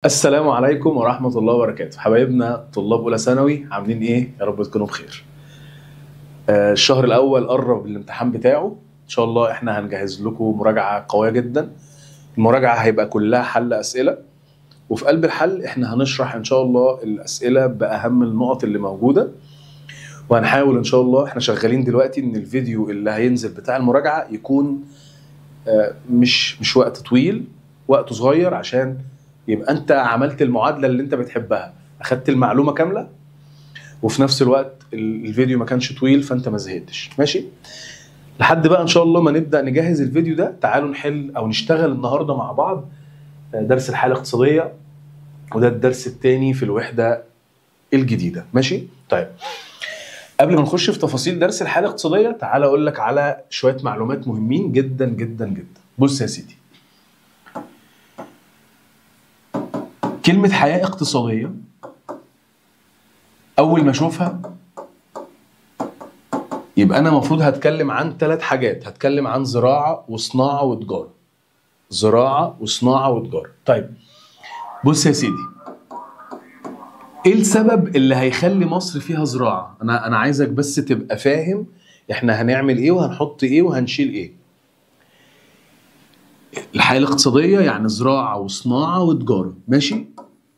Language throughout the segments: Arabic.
السلام عليكم ورحمة الله وبركاته. حبايبنا طلاب أولى ثانوي عاملين إيه؟ يا رب تكونوا بخير. الشهر الأول قرب الامتحان بتاعه، إن شاء الله إحنا هنجهز لكم مراجعة قوية جدا. المراجعة هيبقى كلها حل أسئلة، وفي قلب الحل إحنا هنشرح إن شاء الله الأسئلة بأهم النقط اللي موجودة، وهنحاول إن شاء الله إحنا شغالين دلوقتي إن الفيديو اللي هينزل بتاع المراجعة يكون مش وقت طويل، وقت صغير، عشان يبقى انت عملت المعادله اللي انت بتحبها، اخدت المعلومه كامله، وفي نفس الوقت الفيديو ما كانش طويل فانت ما زهقتش. ماشي؟ لحد بقى ان شاء الله ما نبدا نجهز الفيديو ده، تعالوا نحل او نشتغل النهارده مع بعض درس الحاله الاقتصاديه، وده الدرس الثاني في الوحده الجديده. ماشي؟ طيب، قبل ما نخش في تفاصيل درس الحاله الاقتصاديه، تعال اقول لك على شويه معلومات مهمين جدا جدا جدا. بص يا سيدي، كلمة حياة اقتصادية أول ما أشوفها يبقى أنا مفروض هتكلم عن 3 حاجات، هتكلم عن زراعة وصناعة وتجارة. زراعة وصناعة وتجارة. طيب بص يا سيدي، إيه السبب اللي هيخلي مصر فيها زراعة؟ أنا عايزك بس تبقى فاهم إحنا هنعمل إيه وهنحط إيه وهنشيل إيه. الحياة الاقتصادية يعني زراعة وصناعة وتجارة. ماشي؟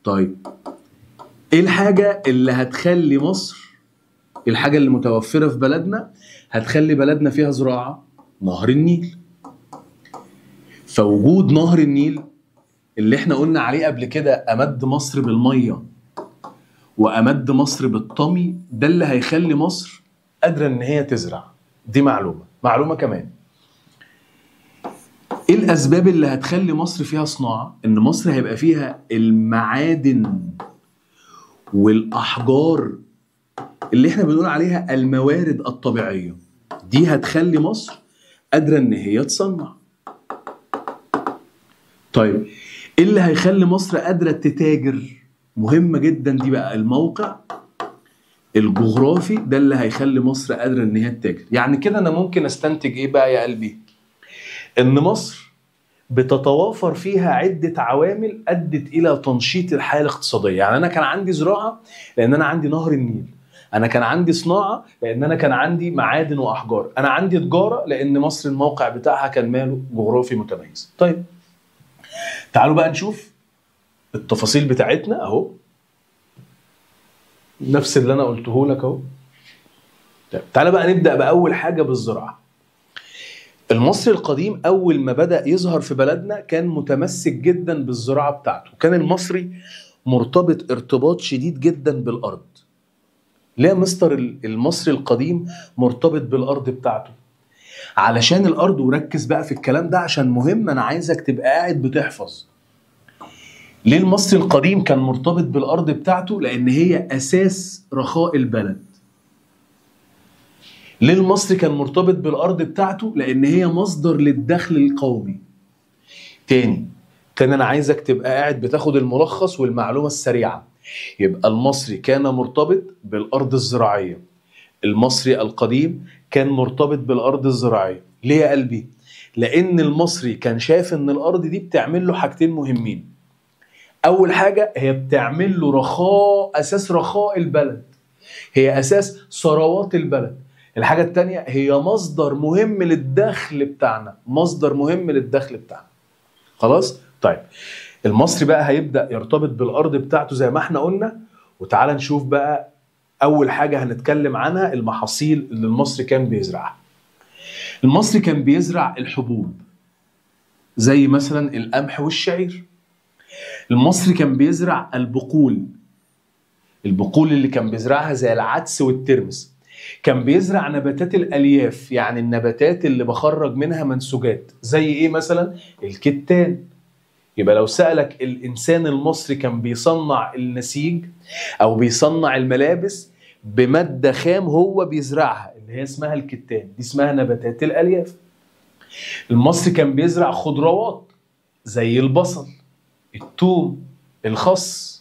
طيب ايه الحاجة اللي هتخلي مصر، الحاجة اللي متوفرة في بلدنا هتخلي بلدنا فيها زراعة؟ نهر النيل. فوجود نهر النيل اللي احنا قلنا عليه قبل كده أمد مصر بالمية وأمد مصر بالطمي، ده اللي هيخلي مصر قادرة ان هي تزرع. دي معلومة كمان، ايه الأسباب اللي هتخلي مصر فيها صناعة؟ ان مصر هيبقى فيها المعادن والأحجار اللي احنا بنقول عليها الموارد الطبيعية، دي هتخلي مصر قادرة ان هي تصنع. طيب ايه اللي هيخلي مصر قادرة تتاجر؟ مهمة جدا دي بقى، الموقع الجغرافي ده اللي هيخلي مصر قادرة ان هي تتاجر. يعني كده انا ممكن استنتج ايه بقى يا قلبي؟ ان مصر بتتوافر فيها عدة عوامل أدت إلى تنشيط الحياة الاقتصادية. يعني أنا كان عندي زراعة لأن أنا عندي نهر النيل، أنا كان عندي صناعة لأن أنا كان عندي معادن وأحجار، أنا عندي تجارة لأن مصر الموقع بتاعها كان ماله جغرافي متميز. طيب تعالوا بقى نشوف التفاصيل بتاعتنا أهو، نفس اللي أنا قلته لك أهو. طيب تعالى بقى نبدأ بأول حاجة بالزراعة. المصري القديم أول ما بدأ يظهر في بلدنا كان متمسك جدا بالزراعة بتاعته، كان المصري مرتبط ارتباط شديد جدا بالأرض. ليه يا مستر المصري القديم مرتبط بالأرض بتاعته؟ علشان الأرض، وركز بقى في الكلام ده عشان مهم، أنا عايزك تبقى قاعد بتحفظ. ليه المصري القديم كان مرتبط بالأرض بتاعته؟ لأن هي أساس رخاء البلد. ليه المصري كان مرتبط بالأرض بتاعته؟ لأن هي مصدر للدخل القومي. تاني أنا عايزك تبقى قاعد بتاخد الملخص والمعلومة السريعة. يبقى المصري كان مرتبط بالأرض الزراعية، المصري القديم كان مرتبط بالأرض الزراعية. ليه يا قلبي؟ لأن المصري كان شايف إن الأرض دي بتعمل له حاجتين مهمين. أول حاجة هي بتعمل له رخاء، أساس رخاء البلد، هي أساس ثروات البلد. الحاجة التانية هي مصدر مهم للدخل بتاعنا، مصدر مهم للدخل بتاعنا. خلاص؟ طيب المصري بقى هيبدأ يرتبط بالأرض بتاعته زي ما احنا قلنا، وتعالى نشوف بقى أول حاجة هنتكلم عنها المحاصيل اللي المصري كان بيزرعها. المصري كان بيزرع الحبوب زي مثلا القمح والشعير. المصري كان بيزرع البقول، البقول اللي كان بيزرعها زي العدس والترمس. كان بيزرع نباتات الألياف، يعني النباتات اللي بخرج منها منسوجات، زي ايه مثلا؟ الكتان. يبقى لو سألك الإنسان المصري كان بيصنع النسيج أو بيصنع الملابس بمادة خام هو بيزرعها اللي هي اسمها الكتان، دي اسمها نباتات الألياف. المصري كان بيزرع خضروات زي البصل، الثوم، الخس.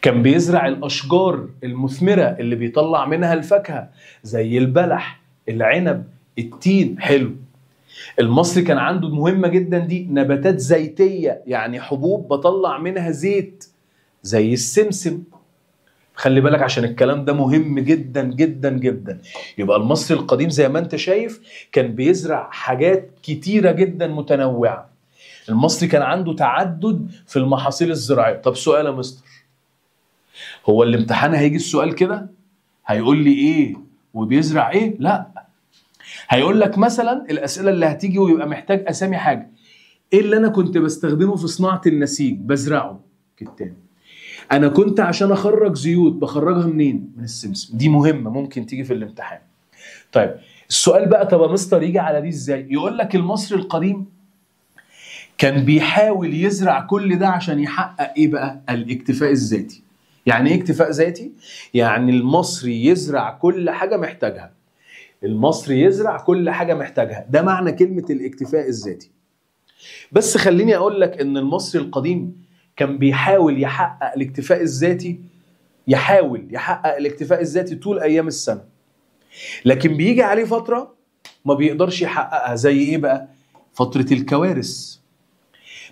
كان بيزرع الأشجار المثمرة اللي بيطلع منها الفاكهة زي البلح، العنب، التين. حلو. المصري كان عنده مهمة جدا دي، نباتات زيتية يعني حبوب بطلع منها زيت زي السمسم. خلي بالك عشان الكلام ده مهم جدا جدا جدا. يبقى المصري القديم زي ما انت شايف كان بيزرع حاجات كتيرة جدا متنوعة. المصري كان عنده تعدد في المحاصيل الزراعية. طب سؤال يا مستر، هو الامتحان هيجي السؤال كده هيقول لي ايه وبيزرع ايه؟ لا، هيقول لك مثلا الاسئله اللي هتيجي ويبقى محتاج اسامي حاجه. ايه اللي انا كنت بستخدمه في صناعه النسيج؟ بزرعه كتان. انا كنت عشان اخرج زيوت بخرجها منين؟ من السمسم. دي مهمه ممكن تيجي في الامتحان. طيب السؤال بقى، طب يا مستر يجي على دي ازاي؟ يقول لك المصري القديم كان بيحاول يزرع كل ده عشان يحقق ايه بقى؟ الاكتفاء الذاتي. يعني ايه اكتفاء ذاتي؟ يعني المصري يزرع كل حاجه محتاجها. المصري يزرع كل حاجه محتاجها، ده معنى كلمه الاكتفاء الذاتي. بس خليني اقول لك ان المصري القديم كان بيحاول يحقق الاكتفاء الذاتي، يحاول يحقق الاكتفاء الذاتي طول ايام السنه، لكن بيجي عليه فتره ما بيقدرش يحققها. زي ايه بقى؟ فتره الكوارث.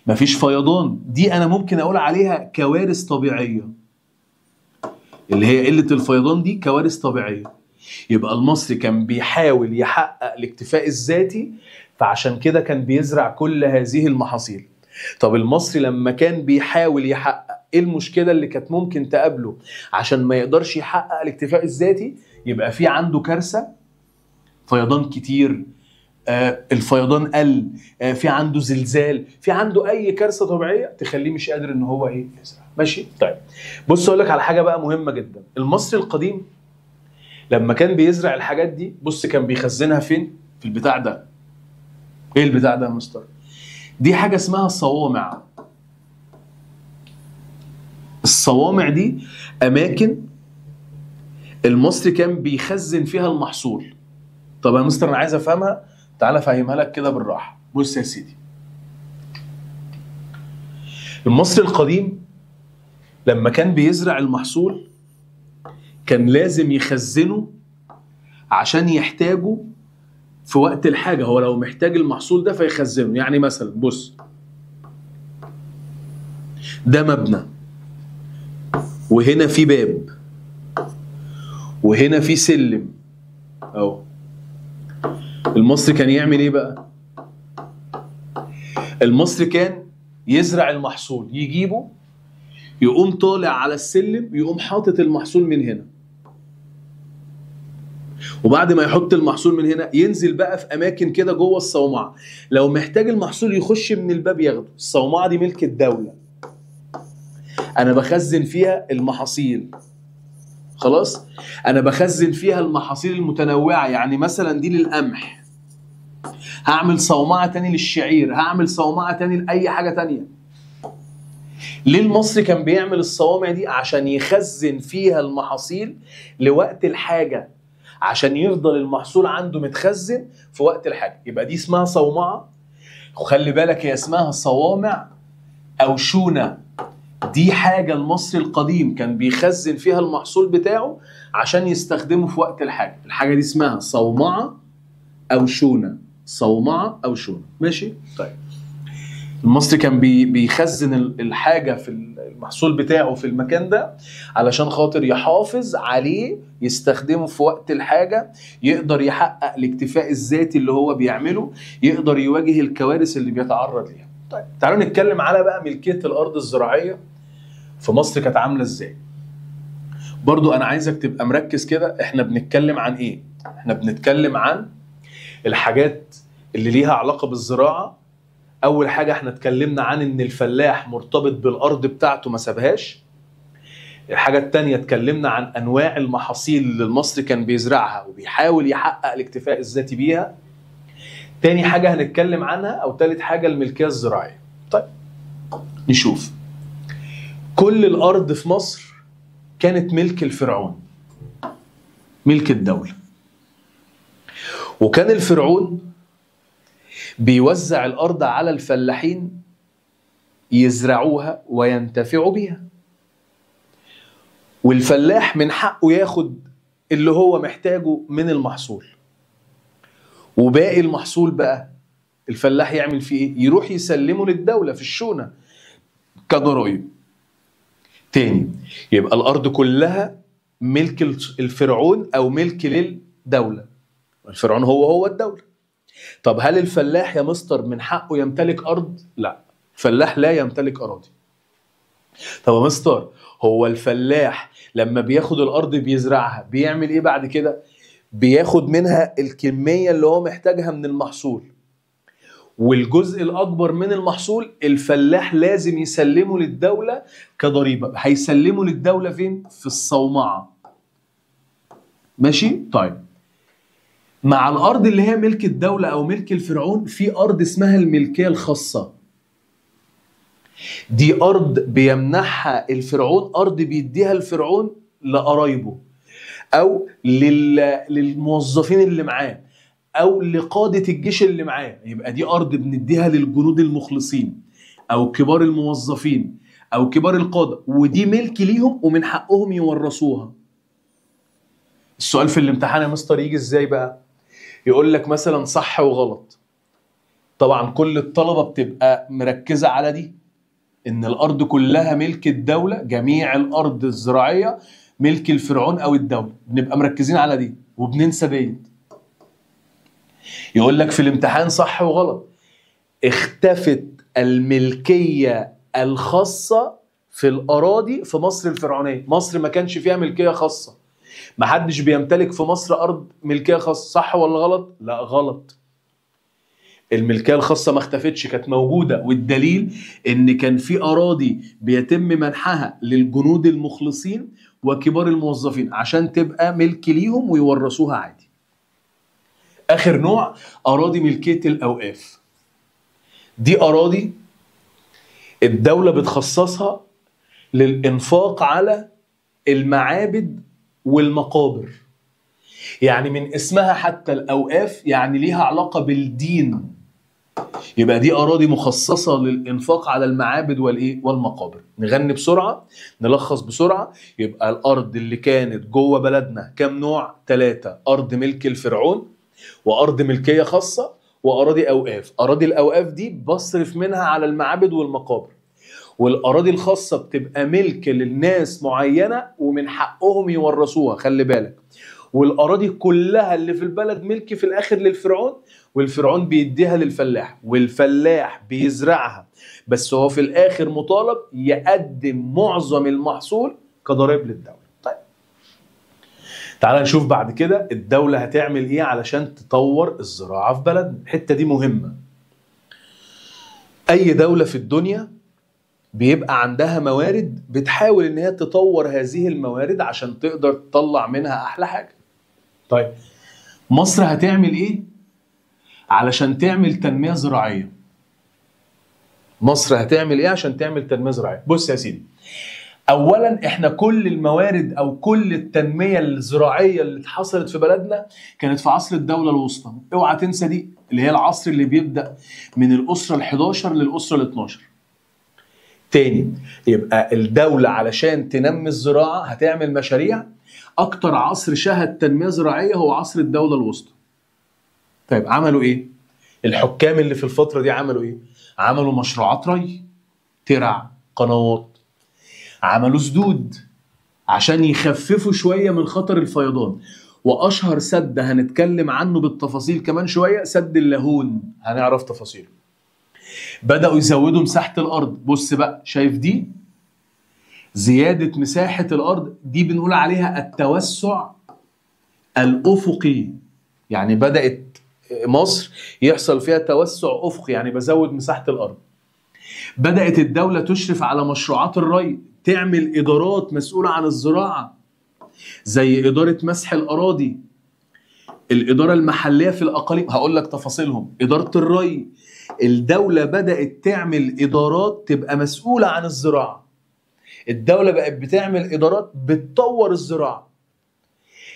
مفيش فيضان، دي انا ممكن اقول عليها كوارث طبيعيه. اللي هي قله الفيضان دي كوارث طبيعيه. يبقى المصري كان بيحاول يحقق الاكتفاء الذاتي، فعشان كده كان بيزرع كل هذه المحاصيل. طب المصري لما كان بيحاول يحقق، ايه المشكله اللي كانت ممكن تقابله عشان ما يقدرش يحقق الاكتفاء الذاتي؟ يبقى في عنده كارثه، فيضان كتير، الفيضان قل، في عنده زلزال، في عنده اي كارثه طبيعيه تخليه مش قادر ان هو ايه يزرع. ماشي؟ طيب بص اقول لك على حاجه بقى مهمه جدا. المصري القديم لما كان بيزرع الحاجات دي، بص كان بيخزنها فين؟ في البتاع ده. ايه البتاع ده يا مستر؟ دي حاجه اسمها صوامع. الصوامع دي اماكن المصري كان بيخزن فيها المحصول. طب يا مستر انا عايز افهمها، تعالى افهمها لك كده بالراحه. بص يا سيدي، المصري القديم لما كان بيزرع المحصول كان لازم يخزنه عشان يحتاجه في وقت الحاجه. هو لو محتاج المحصول ده فيخزنه. يعني مثلا بص، ده مبنى وهنا في باب وهنا في سلم اهو. المصري كان يعمل ايه بقى؟ المصري كان يزرع المحصول، يجيبه، يقوم طالع على السلم، يقوم حاطط المحصول من هنا، وبعد ما يحط المحصول من هنا ينزل بقى في اماكن كده جوه الصومعه. لو محتاج المحصول يخش من الباب ياخده. الصومعه دي ملك الدوله، انا بخزن فيها المحاصيل. خلاص؟ انا بخزن فيها المحاصيل المتنوعه. يعني مثلا دي للقمح، هعمل صومعه تاني للشعير، هعمل صومعه تاني لاي حاجه تانيه. ليه المصري كان بيعمل الصوامع دي؟ عشان يخزن فيها المحاصيل لوقت الحاجه، عشان يفضل المحصول عنده متخزن في وقت الحاجه. يبقى دي اسمها صومعه. وخلي بالك هي اسمها صوامع او شونه. دي حاجه المصري القديم كان بيخزن فيها المحصول بتاعه عشان يستخدمه في وقت الحاجه. الحاجه دي اسمها صومعه او شونه. صومعه او شونه. ماشي؟ طيب المصري كان بيخزن الحاجه في المحصول بتاعه في المكان ده علشان خاطر يحافظ عليه، يستخدمه في وقت الحاجه، يقدر يحقق الاكتفاء الذاتي اللي هو بيعمله، يقدر يواجه الكوارث اللي بيتعرض ليها. طيب تعالوا نتكلم على بقى ملكيه الارض الزراعيه في مصر كانت عامله ازاي. برضو انا عايزك تبقى مركز كده. احنا بنتكلم عن ايه؟ احنا بنتكلم عن الحاجات اللي ليها علاقه بالزراعه. اول حاجه احنا اتكلمنا عن ان الفلاح مرتبط بالارض بتاعته ما سابهاش. الحاجه الثانيه اتكلمنا عن انواع المحاصيل اللي المصري كان بيزرعها وبيحاول يحقق الاكتفاء الذاتي بيها. تاني حاجه هنتكلم عنها او ثالث حاجه الملكيه الزراعيه. طيب نشوف. كل الارض في مصر كانت ملك الفرعون، ملك الدوله. وكان الفرعون بيوزع الارض على الفلاحين يزرعوها وينتفعوا بيها، والفلاح من حقه ياخد اللي هو محتاجه من المحصول، وباقي المحصول بقى الفلاح يعمل فيه ايه؟ يروح يسلمه للدولة في الشونة كضرائب. تاني، يبقى الأرض كلها ملك الفرعون أو ملك للدولة، الفرعون هو الدولة. طب هل الفلاح يا مستر من حقه يمتلك أرض؟ لا، الفلاح لا يمتلك أراضي. طب يا مستر، هو الفلاح لما بياخد الأرض بيزرعها بيعمل إيه بعد كده؟ بياخد منها الكمية اللي هو محتاجها من المحصول، والجزء الأكبر من المحصول الفلاح لازم يسلمه للدولة كضريبة. هيسلمه للدولة فين؟ في الصومعة. ماشي؟ طيب، مع الأرض اللي هي ملك الدولة أو ملك الفرعون في أرض اسمها الملكية الخاصة. دي أرض بيمنحها الفرعون، أرض بيديها الفرعون لقرايبه أو للموظفين اللي معاه أو لقادة الجيش اللي معاه. يبقى دي أرض بنديها للجنود المخلصين أو كبار الموظفين أو كبار القادة، ودي ملك ليهم ومن حقهم يورثوها. السؤال في الامتحان يا مستر يجي ازاي بقى؟ يقول لك مثلا صح وغلط. طبعا كل الطلبة بتبقى مركزة على دي، ان الارض كلها ملك الدولة، جميع الارض الزراعية ملك الفرعون او الدولة، بنبقى مركزين على دي وبننسى دي. يقول لك في الامتحان صح وغلط. اختفت الملكية الخاصة في الأراضي في مصر الفرعونية. مصر ما كانش فيها ملكية خاصة، ما حدش بيمتلك في مصر أرض ملكية خاصة. صح ولا غلط؟ لا، غلط. الملكية الخاصة ما اختفتش، كانت موجودة، والدليل ان كان في أراضي بيتم منحها للجنود المخلصين وكبار الموظفين عشان تبقى ملك ليهم ويورثوها عادي. آخر نوع أراضي ملكية الأوقاف. دي أراضي الدولة بتخصصها للإنفاق على المعابد والمقابر. يعني من اسمها حتى الأوقاف يعني ليها علاقة بالدين. يبقى دي أراضي مخصصة للإنفاق على المعابد والمقابر. نغني بسرعة، نلخص بسرعة. يبقى الأرض اللي كانت جوه بلدنا كم نوع؟ 3. أرض ملك الفرعون، وأرض ملكية خاصة، وأراضي أوقاف. أراضي الأوقاف دي بصرف منها على المعابد والمقابر، والأراضي الخاصة بتبقى ملك للناس معينة ومن حقهم يورثوها، خلي بالك. والأراضي كلها اللي في البلد ملك في الآخر للفرعون، والفرعون بيديها للفلاح، والفلاح بيزرعها، بس هو في الآخر مطالب يقدم معظم المحصول كضرائب للدولة. طيب، تعال نشوف بعد كده الدولة هتعمل إيه علشان تطور الزراعة في بلدنا. الحتة دي مهمة. أي دولة في الدنيا بيبقى عندها موارد، بتحاول إن هي تطور هذه الموارد عشان تقدر تطلع منها أحلى حاجة. طيب، مصر هتعمل إيه علشان تعمل تنمية زراعية؟ مصر هتعمل إيه عشان تعمل تنمية زراعية؟ بص يا سيدي، أولاً إحنا كل الموارد أو كل التنمية الزراعية اللي حصلت في بلدنا كانت في عصر الدولة الوسطى. اوعى تنسى دي، اللي هي العصر اللي بيبدأ من الأسرة ال11 للأسرة ال12. تاني، يبقى الدولة علشان تنمي الزراعة هتعمل مشاريع. أكتر عصر شهد تنمية زراعية هو عصر الدولة الوسطى. طيب، عملوا إيه؟ الحكام اللي في الفترة دي عملوا إيه؟ عملوا مشروعات ري، ترع، قنوات. عملوا سدود عشان يخففوا شوية من خطر الفيضان. وأشهر سد هنتكلم عنه بالتفاصيل كمان شوية سد اللاهون، هنعرف تفاصيله. بدأوا يزودوا مساحة الأرض. بص بقى، شايف دي؟ زيادة مساحة الأرض دي بنقول عليها التوسع الأفقي. يعني بدأت مصر يحصل فيها توسع أفقي، يعني بزود مساحة الأرض. بدأت الدولة تشرف على مشروعات الري، تعمل إدارات مسؤولة عن الزراعة زي إدارة مسح الأراضي، الإدارة المحلية في الأقاليم، هقول لك تفاصيلهم، إدارة الري. الدولة بدأت تعمل إدارات تبقى مسؤولة عن الزراعة. الدولة بقت بتعمل إدارات بتطور الزراعة.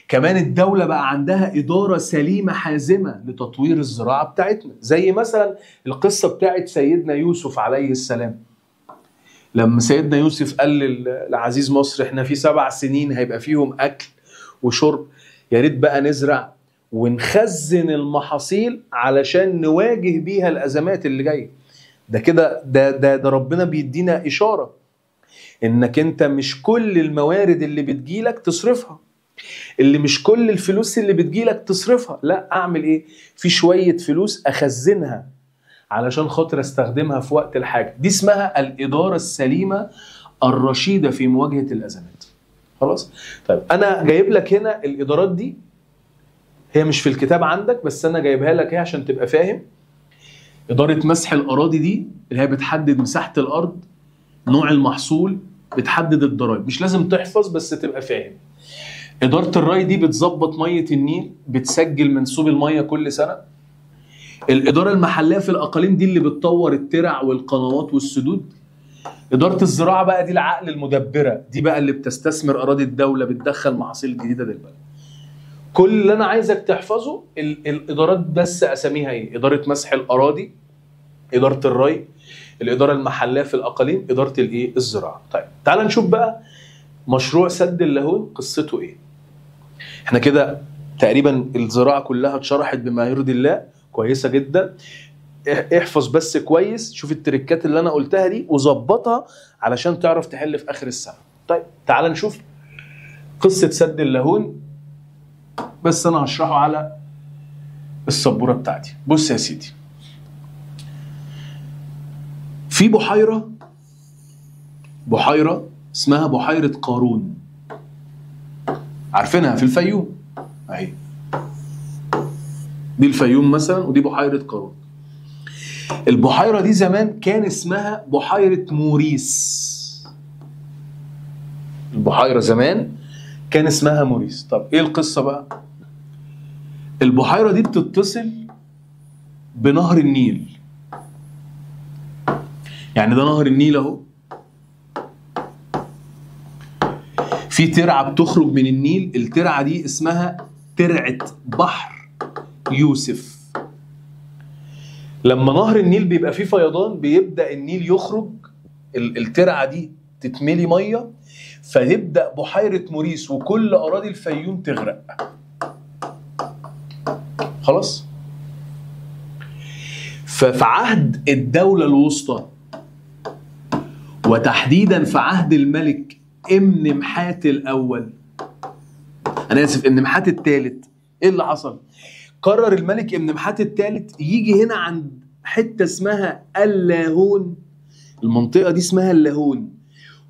كمان الدولة بقى عندها إدارة سليمة حازمة لتطوير الزراعة بتاعتنا، زي مثلا القصة بتاعت سيدنا يوسف عليه السلام. لما سيدنا يوسف قال لعزيز مصر احنا في 7 سنين هيبقى فيهم أكل وشرب، يا ريت بقى نزرع ونخزن المحاصيل علشان نواجه بيها الازمات اللي جايه. ده كده ده ربنا بيدينا اشاره انك انت مش كل الموارد اللي بتجيلك تصرفها، اللي مش كل الفلوس اللي بتجيلك تصرفها، لا اعمل ايه؟ في شويه فلوس اخزنها علشان خاطر استخدمها في وقت الحاجه. دي اسمها الاداره السليمه الرشيده في مواجهه الازمات. خلاص؟ طيب انا جايب لك هنا الادارات دي، هي مش في الكتاب عندك بس انا جايبها لك اهي عشان تبقى فاهم. اداره مسح الاراضي دي اللي هي بتحدد مساحه الارض، نوع المحصول، بتحدد الضرائب، مش لازم تحفظ بس تبقى فاهم. اداره الري دي بتظبط ميه النيل، بتسجل منسوب الميه كل سنه. الاداره المحليه في الاقاليم دي اللي بتطور الترع والقنوات والسدود. اداره الزراعه بقى دي العقل المدبره، دي بقى اللي بتستثمر اراضي الدوله، بتدخل محاصيل جديده للبلد. كل اللي انا عايزك تحفظه الادارات بس اساميها ايه: اداره مسح الاراضي، اداره الري، الاداره المحليه في الاقاليم، اداره الايه؟ الزراعه. طيب تعال نشوف بقى مشروع سد اللاهون قصته ايه. احنا كده تقريبا الزراعه كلها اتشرحت بما يرضي الله، كويسه جدا. احفظ بس كويس، شوف التريكات اللي انا قلتها دي وظبطها علشان تعرف تحل في اخر السنه. طيب تعال نشوف قصه سد اللاهون، بس انا هشرحه على السبوره بتاعتي. بص يا سيدي، في بحيره اسمها بحيره قارون، عارفينها في الفيوم اهي، دي الفيوم مثلا ودي بحيره قارون. البحيره دي زمان كان اسمها بحيره موريس. البحيره زمان كان اسمها موريس. طب ايه القصه بقى؟ البحيره دي بتتصل بنهر النيل، يعني ده نهر النيل اهو، في ترعه بتخرج من النيل، الترعه دي اسمها ترعه بحر يوسف. لما نهر النيل بيبقى فيه فيضان بيبدا النيل يخرج، الترعه دي تتملي ميه، فيبدا بحيره موريس وكل اراضي الفيوم تغرق. خلاص؟ ففي عهد الدوله الوسطى، وتحديدا في عهد الملك امنمحات الاول، انا اسف امنمحات الثالث، ايه اللي حصل؟ قرر الملك امنمحات الثالث يجي هنا عند حته اسمها اللاهون، المنطقه دي اسمها اللاهون،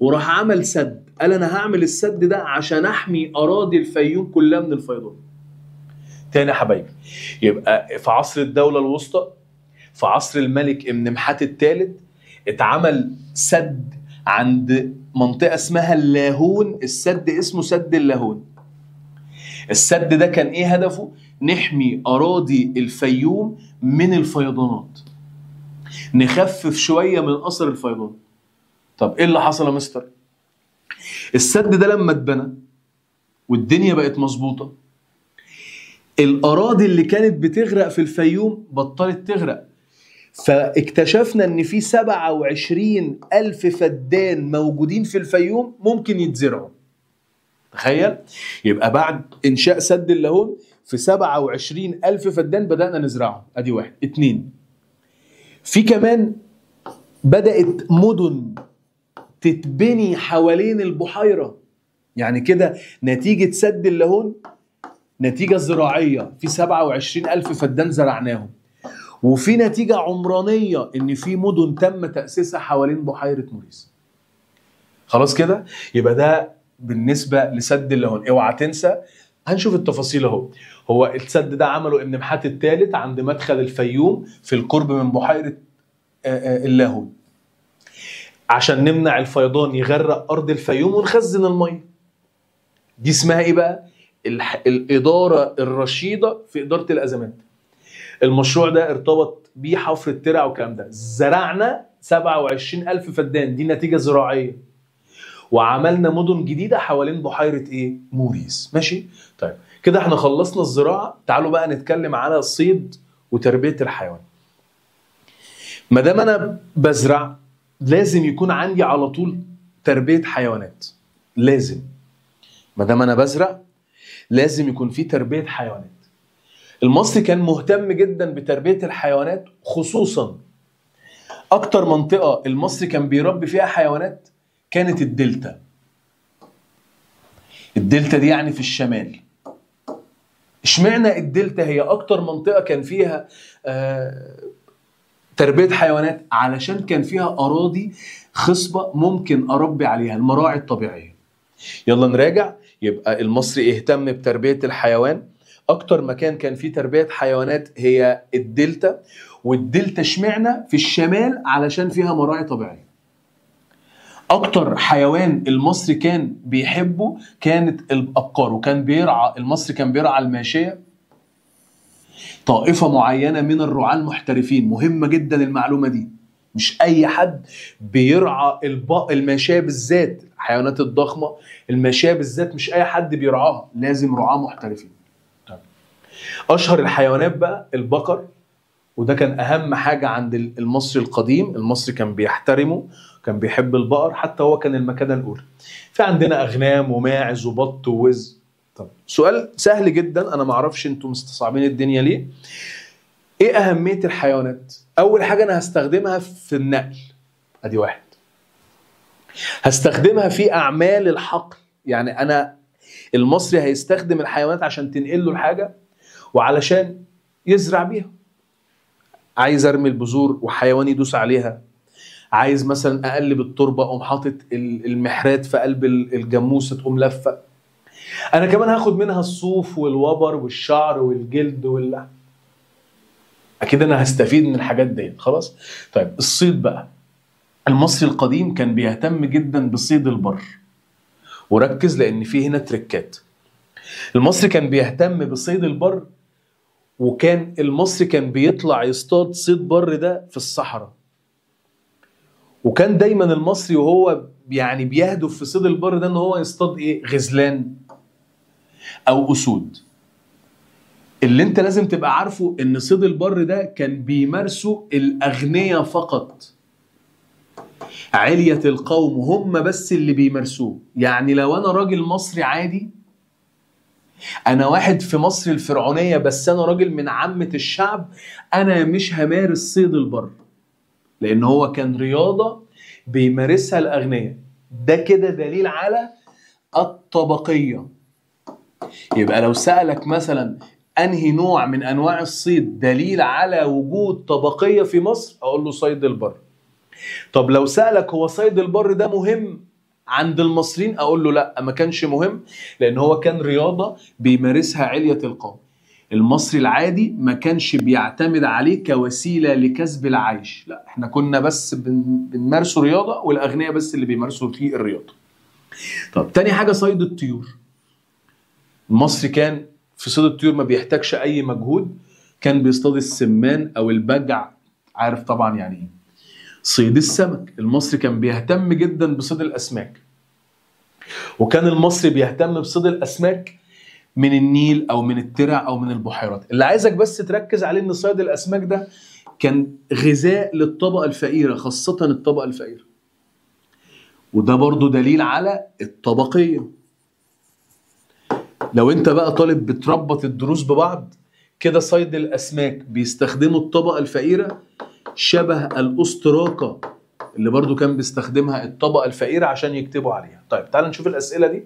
وراح عمل سد. قال انا هعمل السد ده عشان احمي اراضي الفيوم كلها من الفيضان. تاني يا حبايبي، يبقى في عصر الدوله الوسطى، في عصر الملك امنمحات الثالث، اتعمل سد عند منطقه اسمها اللاهون، السد اسمه سد اللاهون. السد ده كان ايه هدفه؟ نحمي اراضي الفيوم من الفيضانات، نخفف شويه من اثر الفيضان. طب ايه اللي حصل يا مستر؟ السد ده لما اتبنى والدنيا بقت مظبوطه، الاراضي اللي كانت بتغرق في الفيوم بطلت تغرق، فاكتشفنا ان في 27,000 فدان موجودين في الفيوم ممكن يتزرعوا. تخيل، يبقى بعد انشاء سد اللاهون في 27,000 فدان بدأنا نزرعهم، ادي واحد. اتنين، في كمان بدأت مدن تتبني حوالين البحيرة، يعني كده نتيجة سد اللاهون نتيجة زراعية، في 27,000 فدان زرعناهم، وفي نتيجة عمرانية ان في مدن تم تأسيسها حوالين بحيرة موريس. خلاص كده؟ يبقى ده بالنسبة لسد اللاهون. اوعى تنسى، هنشوف التفاصيل اهو. هو السد ده عمله امنمحات الثالث عند مدخل الفيوم في القرب من بحيرة اللاهون، عشان نمنع الفيضان يغرق ارض الفيوم ونخزن المية. دي اسمها ايه بقى؟ الإدارة الرشيدة في إدارة الأزمات. المشروع ده ارتبط بيه حفر الترع والكلام ده. زرعنا 27,000 فدان، دي نتيجة زراعية، وعملنا مدن جديدة حوالين بحيرة ايه؟ موريس. ماشي؟ طيب كده احنا خلصنا الزراعة، تعالوا بقى نتكلم على الصيد وتربية الحيوان. ما دام انا بزرع لازم يكون عندي على طول تربية حيوانات، لازم. ما دام انا بزرع لازم يكون في تربية حيوانات. المصري كان مهتم جدا بتربية الحيوانات، خصوصا اكتر منطقة المصري كان بيربي فيها حيوانات كانت الدلتا. الدلتا دي يعني في الشمال. اشمعنى الدلتا هي اكتر منطقة كان فيها تربية حيوانات؟ علشان كان فيها اراضي خصبة ممكن اربي عليها، المراعي الطبيعية. يلا نراجع. يبقى المصري اهتم بتربية الحيوان، اكتر مكان كان فيه تربية حيوانات هي الدلتا. والدلتا اشمعنى في الشمال؟ علشان فيها مراعي طبيعية. اكتر حيوان المصري كان بيحبه كانت الابقار، وكان بيرعى المصري كان بيرعى الماشية. طائفة معينة من الرعاة المحترفين، مهمة جدا المعلومة دي، مش اي حد بيرعى الماشية بالذات، الحيوانات الضخمة الماشية بالذات مش اي حد بيرعاها، لازم رعاة محترفين. اشهر الحيوانات بقى البقر، وده كان اهم حاجة عند المصري القديم. المصري كان بيحترمه، كان بيحب البقر، حتى هو كان المكانة الاولى. في عندنا اغنام وماعز وبط ووز. طب سؤال سهل جدا، انا معرفش انتم مستصعبين الدنيا ليه. ايه اهمية الحيوانات؟ اول حاجة انا هستخدمها في النقل، ادي واحد. هستخدمها في اعمال الحقل، يعني انا المصري هيستخدم الحيوانات عشان تنقل له الحاجة وعلشان يزرع بيها. عايز ارمي البذور وحيوان يدوس عليها، عايز مثلا اقلب التربه اقوم حاطط المحرات في قلب الجاموسه تقوم لفه. انا كمان هاخد منها الصوف والوبر والشعر والجلد واللحم. اكيد انا هستفيد من الحاجات دي. خلاص. طيب الصيد بقى، المصري القديم كان بيهتم جدا بصيد البر، وركز لان فيه هنا تركات. المصري كان بيهتم بصيد البر، وكان المصري كان بيطلع يصطاد صيد بر ده في الصحراء. وكان دايما المصري وهو يعني بيهدف في صيد البر ده ان هو يصطاد ايه؟ غزلان او اسود. اللي انت لازم تبقى عارفه ان صيد البر ده كان بيمارسه الاغنياء فقط، علية القوم هم بس اللي بيمارسوه. يعني لو انا راجل مصري عادي، انا واحد في مصر الفرعونية بس انا راجل من عامة الشعب، انا مش همارس صيد البر، لان هو كان رياضة بيمارسها الاغنياء. ده كده دليل على الطبقية. يبقى لو سألك مثلا انهي نوع من انواع الصيد دليل على وجود طبقية في مصر، اقول له صيد البر. طب لو سألك هو صيد البر ده مهم عند المصريين، اقول له لا، ما كانش مهم، لان هو كان رياضة بيمارسها علية القوم. المصري العادي ما كانش بيعتمد عليه كوسيلة لكسب العيش، لا، احنا كنا بس بنمارسوا رياضة، والاغنياء بس اللي بيمارسوا فيه الرياضة. طب تاني حاجة صيد الطيور. المصري كان في صيد الطيور ما بيحتاجش اي مجهود، كان بيصطاد السمان او البجع، عارف طبعا يعني ايه. صيد السمك، المصري كان بيهتم جدا بصيد الاسماك، وكان المصري بيهتم بصيد الاسماك من النيل او من الترع او من البحيرات. اللي عايزك بس تركز عليه ان صيد الاسماك ده كان غذاء للطبقة الفقيرة، خاصة الطبقة الفقيرة، وده برضو دليل على الطبقية. لو انت بقى طالب بتربط الدروس ببعض كده، صيد الاسماك بيستخدموا الطبقة الفقيرة شبه الأستراكة اللي برضو كان بيستخدمها الطبقة الفقيرة عشان يكتبوا عليها. طيب تعال نشوف الأسئلة دي.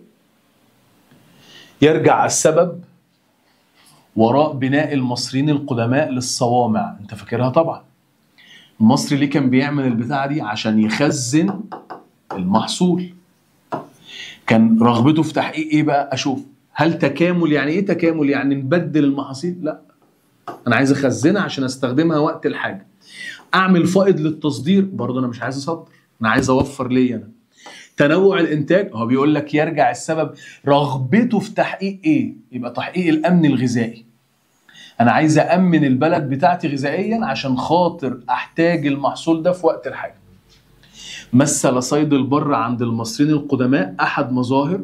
يرجع السبب وراء بناء المصريين القدماء للصوامع، انت فاكرها طبعا. المصري ليه كان بيعمل البتاعة دي؟ عشان يخزن المحصول. كان رغبته في تحقيق ايه بقى؟ اشوف هل تكامل. يعني ايه تكامل؟ يعني نبدل المحاصيل؟ لا، انا عايز اخزنها عشان استخدمها وقت الحاجة. اعمل فائض للتصدير، برضه انا مش عايز اصدر، انا عايز اوفر ليا انا. تنوع الانتاج، هو بيقول لك يرجع السبب رغبته في تحقيق ايه؟ يبقى تحقيق الامن الغذائي. انا عايز امن البلد بتاعتي غذائيا عشان خاطر احتاج المحصول ده في وقت الحاجه. مثل صيد البر عند المصريين القدماء احد مظاهر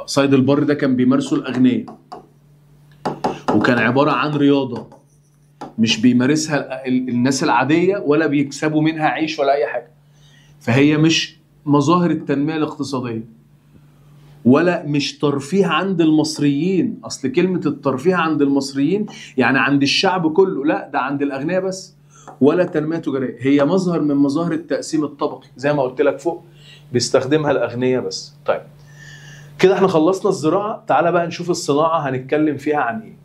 صيد البر ده كان بيمارسه الاغنياء، وكان عباره عن رياضه مش بيمارسها الناس العاديه ولا بيكسبوا منها عيش ولا اي حاجه، فهي مش مظاهر التنميه الاقتصاديه. ولا مش ترفيه عند المصريين. اصل كلمة الترفيه عند المصريين يعني عند الشعب كله، لا ده عند الاغنياء بس. ولا تنمية تجارية، هي مظهر من مظاهر التقسيم الطبقي زي ما قلت لك فوق، بيستخدمها الاغنياء بس. طيب كده احنا خلصنا الزراعة، تعالى بقى نشوف الصناعة هنتكلم فيها عن ايه.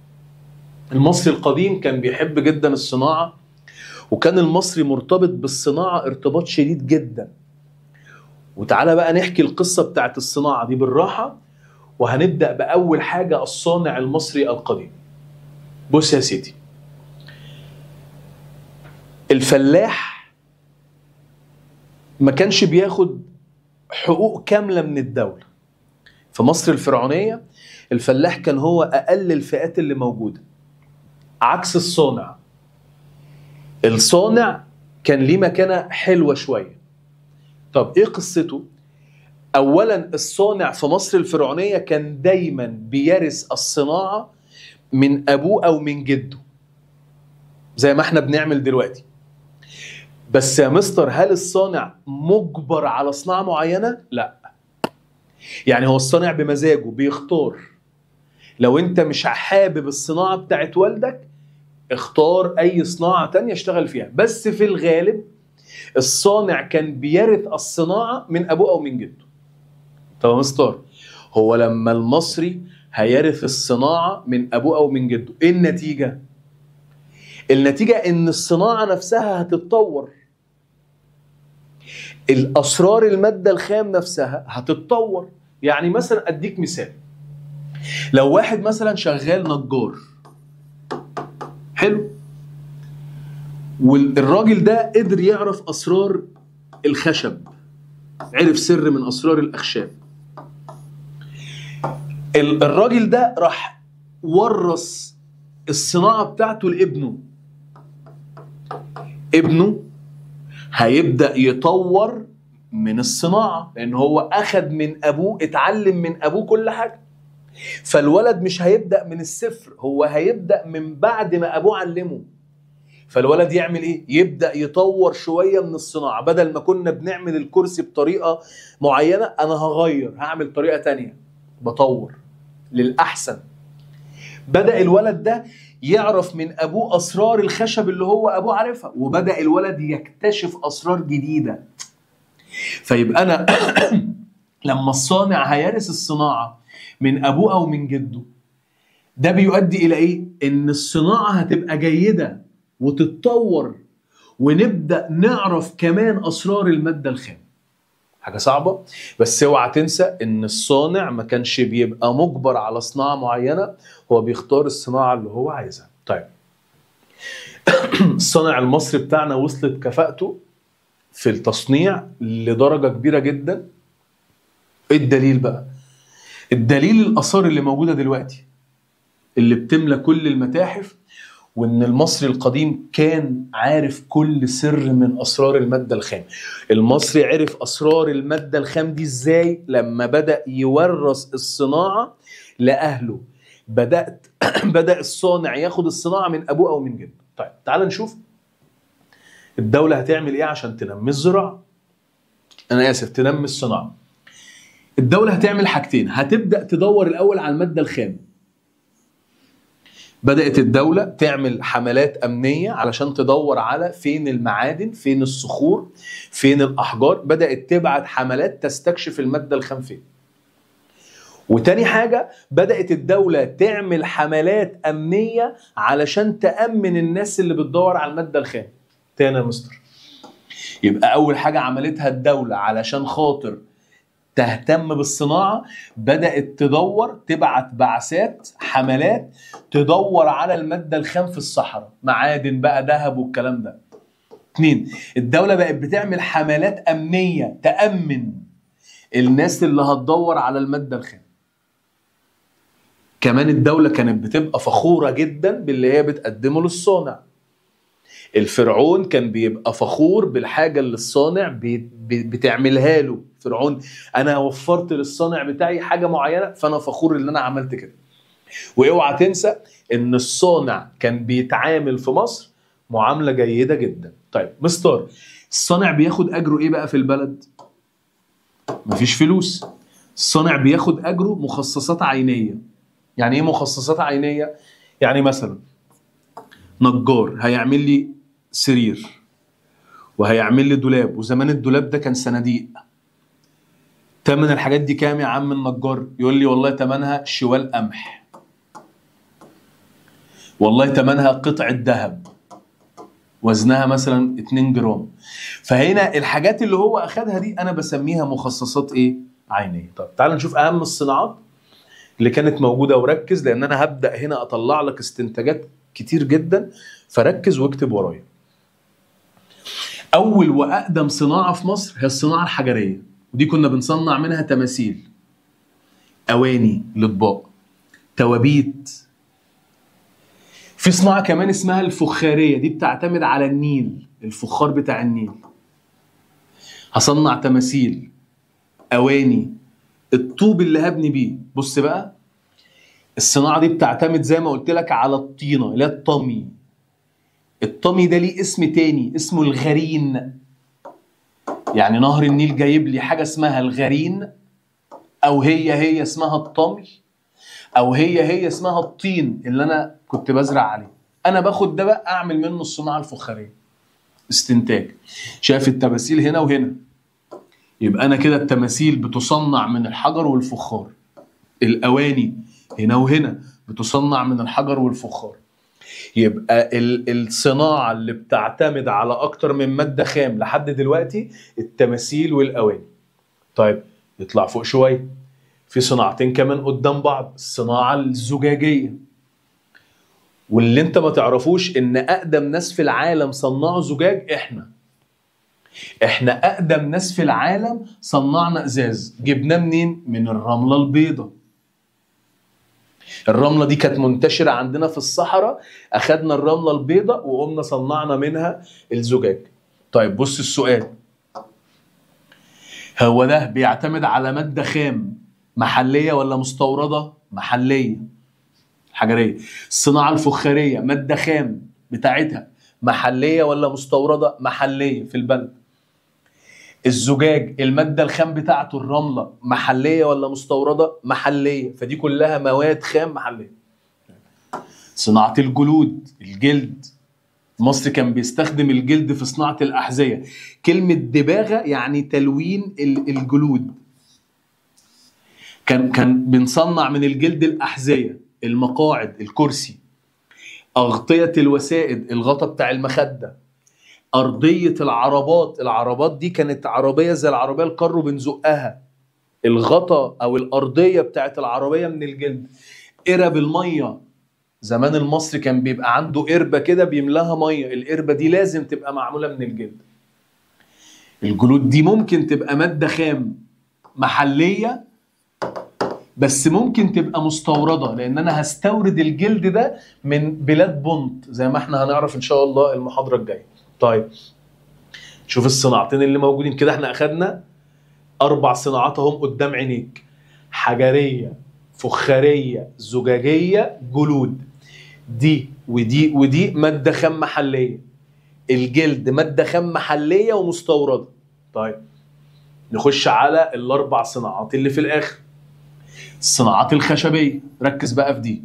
المصري القديم كان بيحب جدا الصناعة، وكان المصري مرتبط بالصناعة ارتباط شديد جدا. وتعالى بقى نحكي القصة بتاعت الصناعة دي بالراحة، وهنبدأ بأول حاجة الصانع المصري القديم. بص يا سيدي، الفلاح ما كانش بياخد حقوق كاملة من الدولة. في مصر الفرعونية الفلاح كان هو أقل الفئات اللي موجودة، عكس الصانع. الصانع كان ليه مكانة حلوة شوية. طب ايه قصته؟ اولا الصانع في مصر الفرعونية كان دايما بيرث الصناعة من ابوه او من جده، زي ما احنا بنعمل دلوقتي. بس يا مستر، هل الصانع مجبر على صناعة معينة؟ لا. يعني هو الصانع بمزاجه بيختار. لو انت مش حابب الصناعة بتاعت والدك، اختار اي صناعة تانية اشتغل فيها. بس في الغالب الصانع كان بيرث الصناعة من ابوه او من جده. طب يا مستر، هو لما المصري هيرث الصناعة من ابوه او من جده، ايه النتيجة؟ النتيجة ان الصناعة نفسها هتتطور، الاسرار المادة الخام نفسها هتتطور. يعني مثلا اديك مثال، لو واحد مثلا شغال نجار حلو، والراجل ده قدر يعرف اسرار الخشب، عرف سر من اسرار الاخشاب، الراجل ده راح ورث الصناعة بتاعته لابنه. ابنه هيبدأ يطور من الصناعة، لأن هو أخد من أبوه، اتعلم من أبوه كل حاجة. فالولد مش هيبدأ من الصفر، هو هيبدأ من بعد ما أبوه علمه. فالولد يعمل إيه؟ يبدأ يطور شوية من الصناعة. بدل ما كنا بنعمل الكرسي بطريقة معينة، أنا هغير، هعمل طريقة تانية، بطور للأحسن. بدأ الولد ده يعرف من أبوه أسرار الخشب اللي هو أبوه عارفها، وبدأ الولد يكتشف أسرار جديدة. فيبقى أنا لما الصانع هيرث الصناعة من أبوه أو من جده، ده بيؤدي إلى إيه؟ إن الصناعة هتبقى جيدة وتتطور، ونبدأ نعرف كمان أسرار المادة الخام. حاجة صعبة، بس اوعى تنسى ان الصانع ما كانش بيبقى مجبر على صناعة معينة، هو بيختار الصناعة اللي هو عايزها. طيب الصانع المصري بتاعنا وصلت كفاءته في التصنيع لدرجة كبيرة جدا. ايه الدليل بقى؟ الدليل الآثار اللي موجودة دلوقتي اللي بتملى كل المتاحف، وان المصري القديم كان عارف كل سر من اسرار المادة الخام. المصري عرف اسرار المادة الخام دي ازاي؟ لما بدأ يورث الصناعة لاهله. بدأ الصانع ياخد الصناعة من ابوه او من جده. طيب تعال نشوف الدولة هتعمل ايه عشان تنمي الزراعة، انا اسف، تنمي الصناعة. الدولة هتعمل حاجتين، هتبدأ تدور الاول على المادة الخام. بدأت الدولة تعمل حملات أمنية علشان تدور على فين المعادن، فين الصخور، فين الأحجار. بدأت تبعت حملات تستكشف المادة الخام فين. وتاني حاجة، بدأت الدولة تعمل حملات أمنية علشان تأمن الناس اللي بتدور على المادة الخام. تاني يا مستر، يبقى أول حاجة عملتها الدولة علشان خاطر تهتم بالصناعة، بدأت تدور، تبعت بعثات، حملات تدور على المادة الخام في الصحراء، معادن بقى، ذهب والكلام ده. 2، الدولة بقت بتعمل حملات أمنية تأمن الناس اللي هتدور على المادة الخام. كمان الدولة كانت بتبقى فخورة جدا باللي هي بتقدمه للصانع. الفرعون كان بيبقى فخور بالحاجة اللي الصانع بتعملها له. فرعون، أنا وفرت للصانع بتاعي حاجة معينة، فأنا فخور إن أنا عملت كده. واوعى تنسى إن الصانع كان بيتعامل في مصر معاملة جيدة جدا. طيب مستر، الصانع بياخد أجره إيه بقى في البلد؟ مفيش فلوس. الصانع بياخد اجره مخصصات عينيه. يعني ايه مخصصات عينيه؟ يعني مثلا نجار هيعمل لي سرير وهيعمل لي دولاب، وزمان الدولاب ده كان صناديق. تمن الحاجات دي كام يا عم النجار؟ يقول لي والله تمنها شوال قمح، والله تمنها قطعة ذهب وزنها مثلا 2 جرام. فهنا الحاجات اللي هو اخدها دي انا بسميها مخصصات ايه؟ عينيه. طب تعال نشوف اهم الصناعات اللي كانت موجوده، وركز لان انا هبدا هنا اطلع لك استنتاجات كتير جدا، فركز واكتب ورايا. اول واقدم صناعه في مصر هي الصناعه الحجريه، ودي كنا بنصنع منها تماثيل، اواني الاطباق، توابيت. في صناعه كمان اسمها الفخاريه، دي بتعتمد على النيل، الفخار بتاع النيل. هصنع تماثيل، اواني، الطوب اللي هبني بيه. بص بقى، الصناعه دي بتعتمد زي ما قلت لك على الطينه اللي هي الطمي. الطمي ده ليه اسم تاني اسمه الغرين. يعني نهر النيل جايب لي حاجه اسمها الغرين، او هي اسمها الطمي، او هي اسمها الطين اللي انا كنت بزرع عليه. انا باخد ده بقى اعمل منه الصناعه الفخاريه. استنتاج، شايف التماثيل هنا وهنا، يبقى انا كده التماثيل بتصنع من الحجر والفخار. الاواني هنا وهنا بتصنع من الحجر والفخار. يبقى الصناعه اللي بتعتمد على اكتر من ماده خام لحد دلوقتي التماثيل والاواني. طيب يطلع فوق شويه، في صناعتين كمان قدام بعض، الصناعه الزجاجيه. واللي انت ما تعرفوش ان اقدم ناس في العالم صنعوا زجاج احنا اقدم ناس في العالم صنعنا ازاز. جبناه منين؟ من الرمله البيضاء. الرمله دي كانت منتشره عندنا في الصحراء، اخدنا الرمله البيضاء وقمنا صنعنا منها الزجاج. طيب بص السؤال، هو ده بيعتمد على ماده خام محليه ولا مستورده؟ محليه، حجريه. الصناعه الفخاريه ماده خام بتاعتها محليه ولا مستورده؟ محليه في البلد. الزجاج الماده الخام بتاعته الرمله محليه ولا مستورده؟ محليه. فدي كلها مواد خام محليه. صناعه الجلود، الجلد، مصر كان بيستخدم الجلد في صناعه الاحذيه. كلمه دباغه يعني تلوين الجلود. كان بنصنع من الجلد الاحذيه، المقاعد، الكرسي، اغطيه الوسائد، الغطا بتاع المخده، ارضيه العربات دي كانت عربيه زي العربيه الكارو بنزقها، الغطا او الارضيه بتاعت العربيه من الجلد. قرب الميه، زمان المصري كان بيبقى عنده قربه كده بيملاها ميه، القربه دي لازم تبقى معموله من الجلد. الجلود دي ممكن تبقى ماده خام محليه، بس ممكن تبقى مستورده، لان انا هستورد الجلد ده من بلاد بونت زي ما احنا هنعرف ان شاء الله المحاضره الجايه. طيب شوف الصناعتين اللي موجودين كده، احنا اخدنا 4 صناعات اهم قدام عينيك: حجريه، فخاريه، زجاجيه، جلود. دي ودي ودي ماده خام محليه. الجلد ماده خام محليه ومستورده. طيب نخش على ال4 صناعات اللي في الاخر. الصناعات الخشبيه، ركز بقى في دي.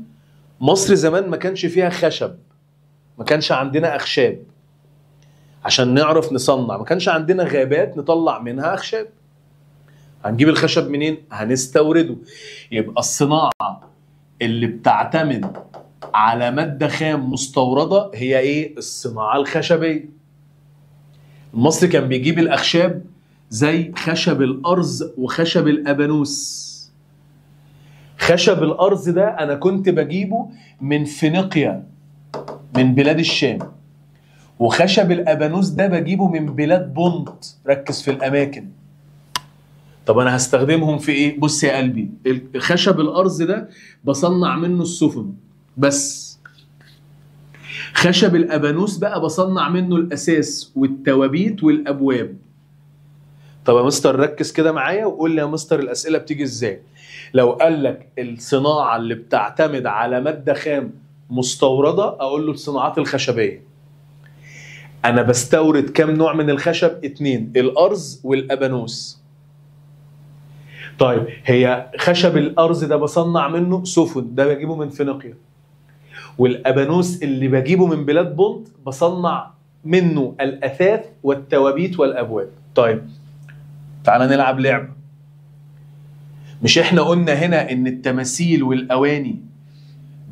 مصر زمان ما كانش فيها خشب، ما كانش عندنا اخشاب عشان نعرف نصنع، ما كانش عندنا غابات نطلع منها اخشاب. هنجيب الخشب منين؟ هنستورده. يبقى الصناعه اللي بتعتمد على ماده خام مستورده هي ايه؟ الصناعه الخشبيه. المصري كان بيجيب الاخشاب زي خشب الارز وخشب الابانوس. خشب الارز ده انا كنت بجيبه من فينيقيا، من بلاد الشام. وخشب الابانوس ده بجيبه من بلاد بونت. ركز في الاماكن. طب انا هستخدمهم في ايه؟ بص يا قلبي، خشب الارز ده بصنع منه السفن بس. خشب الابانوس بقى بصنع منه الاساس والتوابيت والابواب. طب يا مستر ركز كده معايا وقول لي يا مستر الاسئله بتيجي ازاي. لو قال لك الصناعه اللي بتعتمد على ماده خام مستورده، اقول له الصناعات الخشبيه. انا بستورد كام نوع من الخشب؟ 2، الارز والابانوس. طيب هي خشب الارز ده بصنع منه سفن، ده بجيبه من فينيقيا. والابانوس اللي بجيبه من بلاد بونت بصنع منه الاثاث والتوابيت والابواب. طيب تعالى نلعب لعبه. مش احنا قلنا هنا ان التماثيل والاواني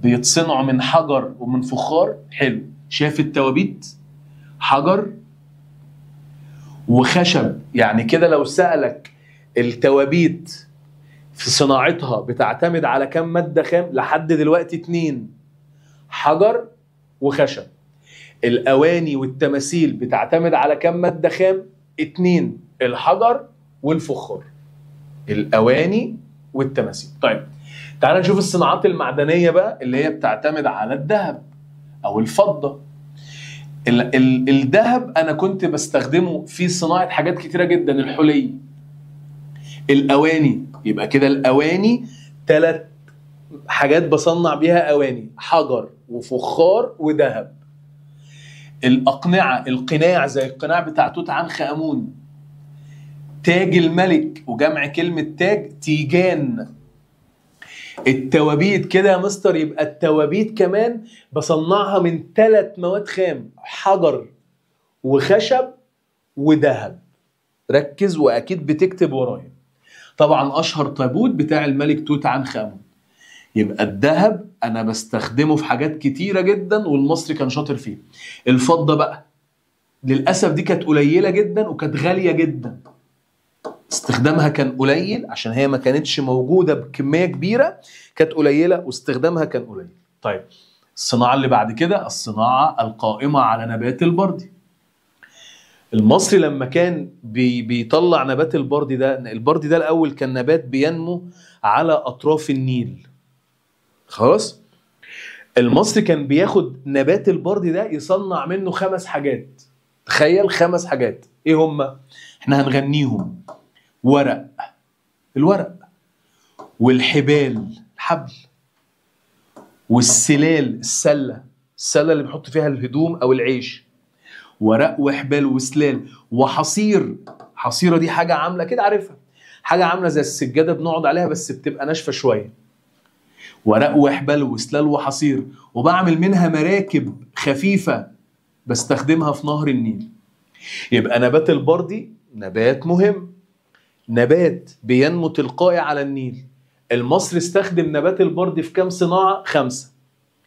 بيتصنعوا من حجر ومن فخار؟ حلو. شايف التوابيت؟ حجر وخشب. يعني كده لو سألك التوابيت في صناعتها بتعتمد على كم مادة خام؟ لحد دلوقتي 2، حجر وخشب. الأواني والتماثيل بتعتمد على كم مادة خام؟ 2، الحجر والفخار. الأواني والتماثيل. طيب تعال نشوف الصناعات المعدنية بقى اللي هي بتعتمد على الذهب أو الفضة. الذهب أنا كنت بستخدمه في صناعة حاجات كتيرة جدا، الحلي، الأواني. يبقى كده الأواني 3 حاجات بصنع بيها أواني: حجر وفخار وذهب. الأقنعة، القناع زي القناع بتاع توت عنخ آمون. تاج الملك، وجمع كلمة تاج تيجان. التوابيت كده يا مستر، يبقى التوابيت كمان بصنعها من 3 مواد خام: حجر وخشب وذهب. ركز واكيد بتكتب ورايا. طبعا اشهر تابوت بتاع الملك توت عنخ آمون. يبقى الذهب انا بستخدمه في حاجات كتيرة جدا والمصري كان شاطر فيه. الفضة بقى للأسف دي كانت قليلة جدا وكانت غالية جدا. استخدامها كان قليل عشان هي ما كانتش موجودة بكمية كبيرة، كانت قليلة واستخدامها كان قليل. طيب الصناعة اللي بعد كده الصناعة القائمة على نبات البردي. المصري لما كان بيطلع نبات البردي ده الأول كان نبات بينمو على أطراف النيل. خلاص؟ المصري كان بياخد نبات البردي ده يصنع منه 5 حاجات. تخيل 5 حاجات. ايه هما؟ احنا هنغنيهم: ورق، الورق، والحبال، الحبل، والسلال، السلة اللي بنحط فيها الهدوم أو العيش. ورق وحبال وسلال وحصير. حصيرة دي حاجة عاملة كده، عارفها، حاجة عاملة زي السجادة بنقعد عليها بس بتبقى ناشفة شوية. ورق وحبال وسلال وحصير. وبعمل منها مراكب خفيفة بستخدمها في نهر النيل. يبقى نبات البردي نبات مهم، نبات بينمو تلقائي على النيل. المصري استخدم نبات البردي في كام صناعة؟ 5.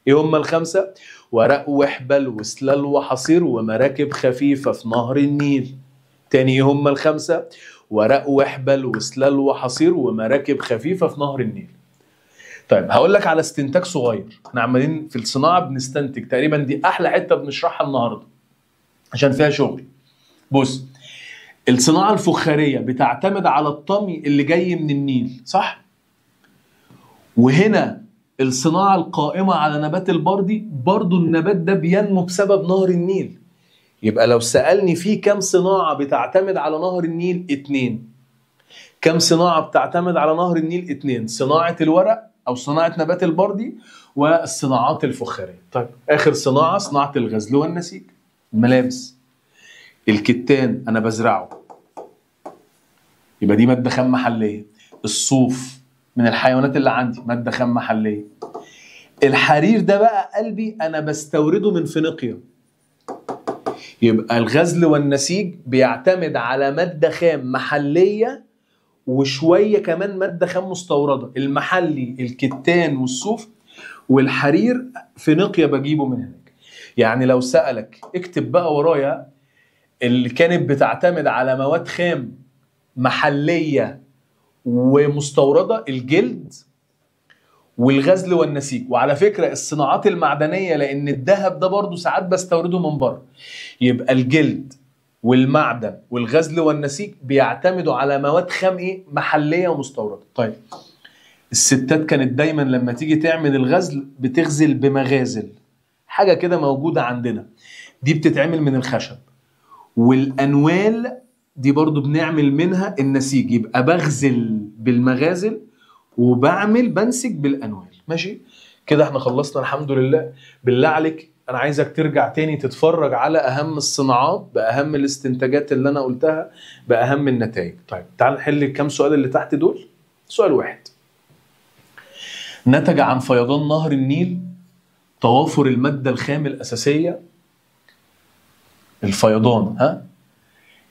ايه هم ال5؟ ورق وحبل وسلال وحصير ومراكب خفيفة في نهر النيل. تاني ايه هم ال5؟ ورق وحبل وسلال وحصير ومراكب خفيفة في نهر النيل. طيب هقول لك على استنتاج صغير. احنا عمالين في الصناعة بنستنتج، تقريبا دي احلى حتة بنشرحها النهاردة عشان فيها شغل. بص، الصناعة الفخارية بتعتمد على الطمي اللي جاي من النيل، صح؟ وهنا الصناعة القائمة على نبات البردي برضو النبات ده بينمو بسبب نهر النيل. يبقى لو سألني في كم صناعة بتعتمد على نهر النيل؟ 2. كم صناعة بتعتمد على نهر النيل؟ 2. صناعة الورق أو صناعة نبات البردي والصناعات الفخارية. طيب آخر صناعة، صناعة الغزل والنسيج، الملابس. الكتان أنا بزرعه، يبقى دي مادة خام محلية. الصوف من الحيوانات اللي عندي، مادة خام محلية. الحرير ده بقى قلبي أنا بستورده من فينيقيا. يبقى الغزل والنسيج بيعتمد على مادة خام محلية وشوية كمان مادة خام مستوردة. المحلي الكتان والصوف، والحرير فينيقيا بجيبه من هناك. يعني لو سألك اكتب بقى ورايا اللي كانت بتعتمد على مواد خام محلية ومستوردة: الجلد والغزل والنسيج. وعلى فكرة الصناعات المعدنية، لأن الذهب ده برضو ساعات بستورده من بره، يبقى الجلد والمعدن والغزل والنسيج بيعتمدوا على مواد خام ايه؟ محلية ومستوردة. طيب الستات كانت دايما لما تيجي تعمل الغزل بتغزل بمغازل، حاجة كده موجودة عندنا، دي بتتعمل من الخشب. والأنوال دي برضو بنعمل منها النسيج، يبقى بغزل بالمغازل بنسج بالأنوال. ماشي كده احنا خلصنا الحمد لله. بالله عليك انا عايزك ترجع تاني تتفرج على اهم الصناعات باهم الاستنتاجات اللي انا قلتها باهم النتائج. طيب تعال نحل الكام سؤال اللي تحت دول. سؤال واحد: نتج عن فيضان نهر النيل توافر المادة الخام الأساسية. الفيضان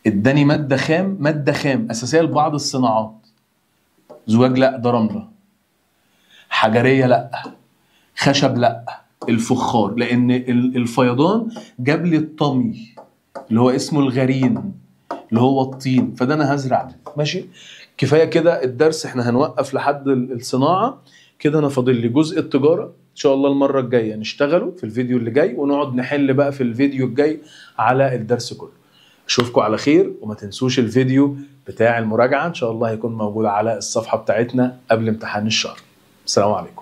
اداني مادة خام أساسية لبعض الصناعات. زجاج لا، ده رملة. حجرية لا، خشب لا، الفخار. لأن الفيضان جاب لي الطمي اللي هو اسمه الغرين اللي هو الطين، فده أنا هزرع. ماشي، كفاية كده الدرس، احنا هنوقف لحد الصناعة كده. أنا فاضل لي جزء التجارة، إن شاء الله المرة الجاية نشتغله في الفيديو اللي جاي، ونقعد نحل بقى في الفيديو الجاي على الدرس كله. أشوفكم على خير، وما تنسوش الفيديو بتاع المراجعة إن شاء الله هيكون موجود على الصفحة بتاعتنا قبل امتحان الشهر. السلام عليكم.